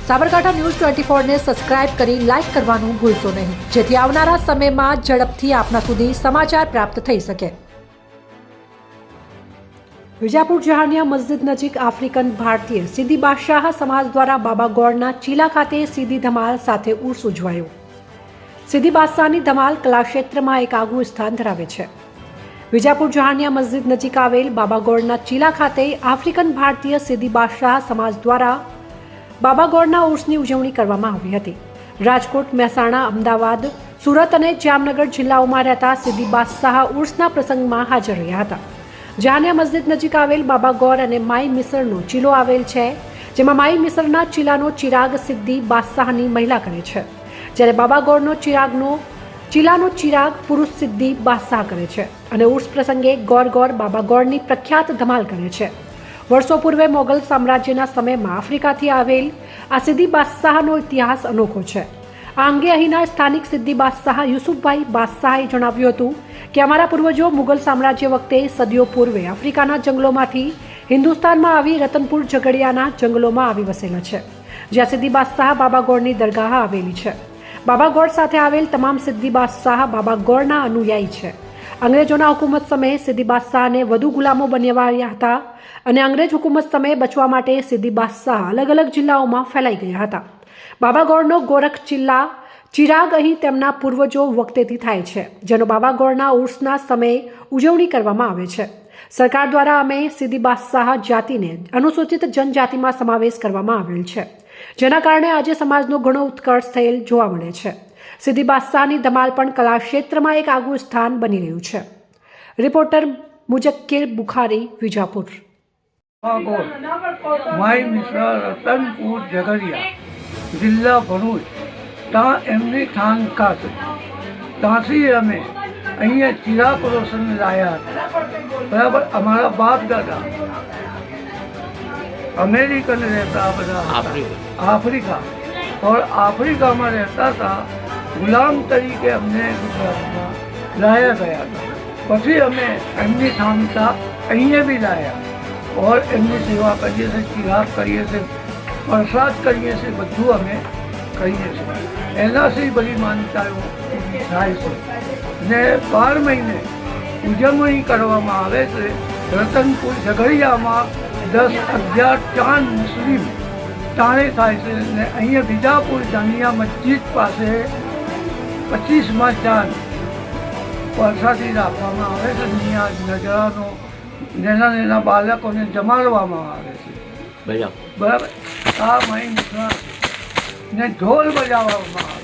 Sabarkantha news 24 ને subscribe કરી like કરવાનું ભૂલશો નહીં, જેથી આવનારા સમયમાં ઝડપથી આપના સુધી સમાચાર પ્રાપ્ત થઈ શકે। વિજાપુર જહાનિયા મસ્જિદ નજીક આફ્રિકન ભારતીય સીધી બાદશાહ સમાજ દ્વારા બાબા ગોળના ચીલા ખાતે સીધી ધમાલ સાથે ઉર્સ ઉજવાયો। સીધી બાદશાહની ધમાલ કલાક્ષેત્રમાં એક આગવું સ્થાન ધરાવે છે। વિજાપુર જહાનિયા મસ્જિદ નજીક આવેલ બાબા ગોળના ચીલા ખાતે આફ્રિકન ભારતીય સીધી બાદશાહ સમાજ દ્વારા બાબા ગોળના ઉર્સની ઉજવણી કરવામાં આવી હતી। રાજકોટ, મહેસાણા, અમદાવાદ, સુરત અને જામનગર જિલ્લાઓમાં રહેતા સીધી બાદશાહ ઉર્સના પ્રસંગમાં હાજર રહ્યા હતા। જહાનિયા મસ્જિદ નજીક આવેલ બાબા ગોર અને માઈ મિસરનો ચીલો આવેલ છે, જેમાં માઈ મિસરના ચીલાનો ચિરાગ સિદ્ધિ બાદશાહની મહિલા કરે છે, જ્યારે બાબા ગોરનો ચીલાનો ચિરાગ પુરુષ સિદ્ધિ બાદશાહ કરે છે અને ઉર્સ પ્રસંગે ગોર બાબા ગોરની પ્રખ્યાત ધમાલ કરે છે। વર્ષો પૂર્વે મોગલ સામ્રાજ્યના સમયમાં આફ્રિકાથી આવેલ આ સિદ્ધિ બાદશાહનો ઇતિહાસ અનોખો છે। આ અંગે અહીંના સ્થાનિક સિદ્ધિ બાદશાહ યુસુફભાઈ બાદશાહે જણાવ્યું હતું કે અમારા પૂર્વજો મુગલ સામ્રાજ્ય વખતે સદીઓ પૂર્વે આફ્રિકાના જંગલોમાંથી હિન્દુસ્તાનમાં આવી રતનપુર ઝઘડિયાના જંગલોમાં આવી વસેલા છે, જ્યાં સિદ્ધિ બાદશાહ બાબા ગોળની દરગાહ આવેલી છે। બાબા ગોળ સાથે આવેલ તમામ સિદ્ધિ બાદશાહ બાબા ગોળના અનુયાયી છે। અંગ્રેજોના હુકુમત સમયે સિદ્ધિ બાદશાહને વધુ ગુલામો બનાવ્યા હતા અને અંગ્રેજ હુકુમત સમયે બચવા માટે સિદ્ધિ બાદશાહ અલગ અલગ જિલ્લાઓમાં ફેલાઈ ગયા હતા। બાબા ગોળનો ગોરખ ચિરાગ અહીં તેમના પૂર્વજો વખતેથી થાય છે, જેનો બાબા ગોળના ઉર્સના સમયે ઉજવણી કરવામાં આવે છે। સરકાર દ્વારા અમે સિદ્ધિ બાદશાહ જાતિને અનુસૂચિત જનજાતિમાં સમાવેશ કરવામાં આવેલ છે, જેના કારણે આજે સમાજનો ઘણો ઉત્કર્ષ થયેલ જોવા મળે છે। સિદ્ધિ બાદશાહની ધમાલ પણ કલા ક્ષેત્રમાં એક આગવું સ્થાન બની રહ્યું છે। રિપોર્ટર મુજક્કિર બુખારી, વિજાપુર। માઈ મિશ્રા, રતનપુર ઝઘડિયા, જિલ્લા ભરૂચ, ત્યાં એમની ખાનકા છે। ત્યાંથી અમે અહીંયા ચિરાગ રોશન લાયા હતા। બરાબર, અમારા બાપ દાદા અમેરિકન રહેતા બધા આફ્રિકા और अफ्रीका में रहता था। गुलाम तरीके हमने गुजरात में लाया गया था। પછી અમે એમની સામતા અહીંયા બી લાયા और એમની સેવા કરીએ છીએ, ચિરાગ કરીએ છીએ, પ્રસાદ કરીએ છીએ, બધું અમે કરીએ છીએ। એનાથી બધી માન્યતાઓ થાય છે ને 12 મહિને ઉજવણી કરવામાં આવે છે। રતનપુર ઝઘડિયામાં 10, 11 ચાંદ મુસ્લિમ તાણે થાય છે ને અહીંયા વિજાપુર જાનિયા મસ્જિદ પાસે 25મા ચાંદ પ્રસાદી રાખવામાં આવે છે। નિયાજ નજરાનો નાના બાળકોને જમાડવામાં આવે છે। બરાબર, આ માઈ મિશ્રા ને ઢોલ બજાવવામાં આવે